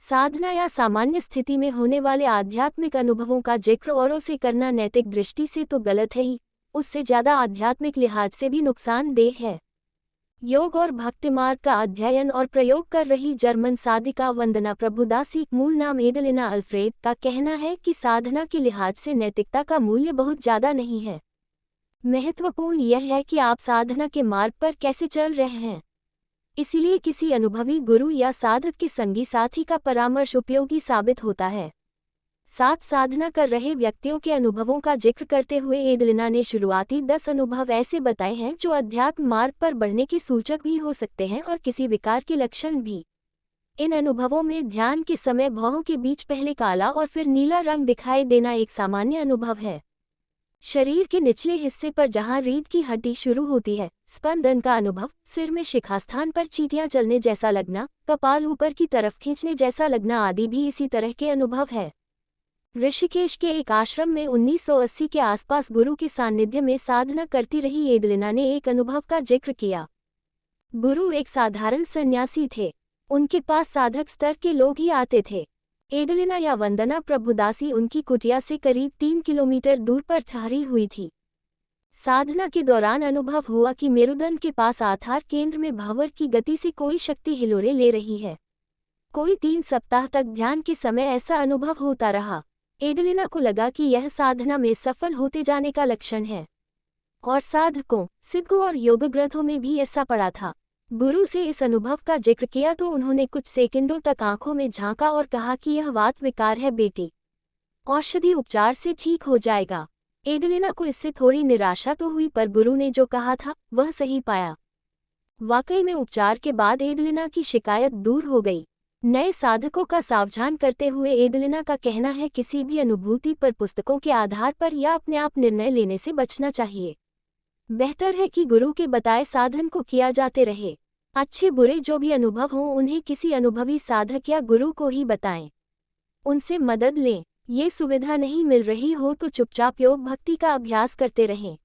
साधना या सामान्य स्थिति में होने वाले आध्यात्मिक अनुभवों का जिक्र औरों से करना नैतिक दृष्टि से तो गलत है ही, उससे ज़्यादा आध्यात्मिक लिहाज से भी नुकसानदेह है। योग और भक्ति मार्ग का अध्ययन और प्रयोग कर रही जर्मन साधिका वंदना प्रभुदासी, मूल नाम एडलिना अल्फ्रेड, का कहना है कि साधना के लिहाज से नैतिकता का मूल्य बहुत ज़्यादा नहीं है। महत्वपूर्ण यह है कि आप साधना के मार्ग पर कैसे चल रहे हैं। इसलिए किसी अनुभवी गुरु या साधक के संगी साथी का परामर्श उपयोगी साबित होता है। साथ साधना कर रहे व्यक्तियों के अनुभवों का जिक्र करते हुए एडलिना ने शुरुआती 10 अनुभव ऐसे बताए हैं जो अध्यात्म मार्ग पर बढ़ने के सूचक भी हो सकते हैं और किसी विकार के लक्षण भी। इन अनुभवों में ध्यान के समय भौहों के बीच पहले काला और फिर नीला रंग दिखाई देना एक सामान्य अनुभव है। शरीर के निचले हिस्से पर जहां रीढ़ की हड्डी शुरू होती है, स्पंदन का अनुभव, सिर में शिखास्थान पर चींटियां चलने जैसा लगना, कपाल ऊपर की तरफ खींचने जैसा लगना आदि भी इसी तरह के अनुभव है। ऋषिकेश के एक आश्रम में 1980 के आसपास गुरु के सानिध्य में साधना करती रही एडलिना ने एक अनुभव का जिक्र किया। गुरु एक साधारण सन्यासी थे। उनके पास साधक स्तर के लोग ही आते थे। एडलिना या वंदना प्रभुदासी उनकी कुटिया से करीब 3 किलोमीटर दूर पर ठहरी हुई थी। साधना के दौरान अनुभव हुआ कि मेरुदंड के पास आधार केंद्र में भंवर की गति से कोई शक्ति हिलोरे ले रही है। कोई 3 सप्ताह तक ध्यान के समय ऐसा अनुभव होता रहा। एडलिना को लगा कि यह साधना में सफल होते जाने का लक्षण है, और साधकों, सिद्धों और योग ग्रंथों में भी ऐसा पड़ा था। गुरु से इस अनुभव का जिक्र किया तो उन्होंने कुछ सेकंडों तक आंखों में झांका और कहा कि यह वात विकार है बेटी, औषधि उपचार से ठीक हो जाएगा। एडलिना को इससे थोड़ी निराशा तो हुई, पर गुरु ने जो कहा था वह सही पाया। वाकई में उपचार के बाद एडलिना की शिकायत दूर हो गई। नए साधकों का सावधान करते हुए एडलिना का कहना है, किसी भी अनुभूति पर पुस्तकों के आधार पर या अपने आप निर्णय लेने से बचना चाहिए। बेहतर है कि गुरु के बताए साधन को किया जाते रहे। अच्छे बुरे जो भी अनुभव हों उन्हें किसी अनुभवी साधक या गुरु को ही बताएं। उनसे मदद लें। ये सुविधा नहीं मिल रही हो तो चुपचाप योग भक्ति का अभ्यास करते रहें।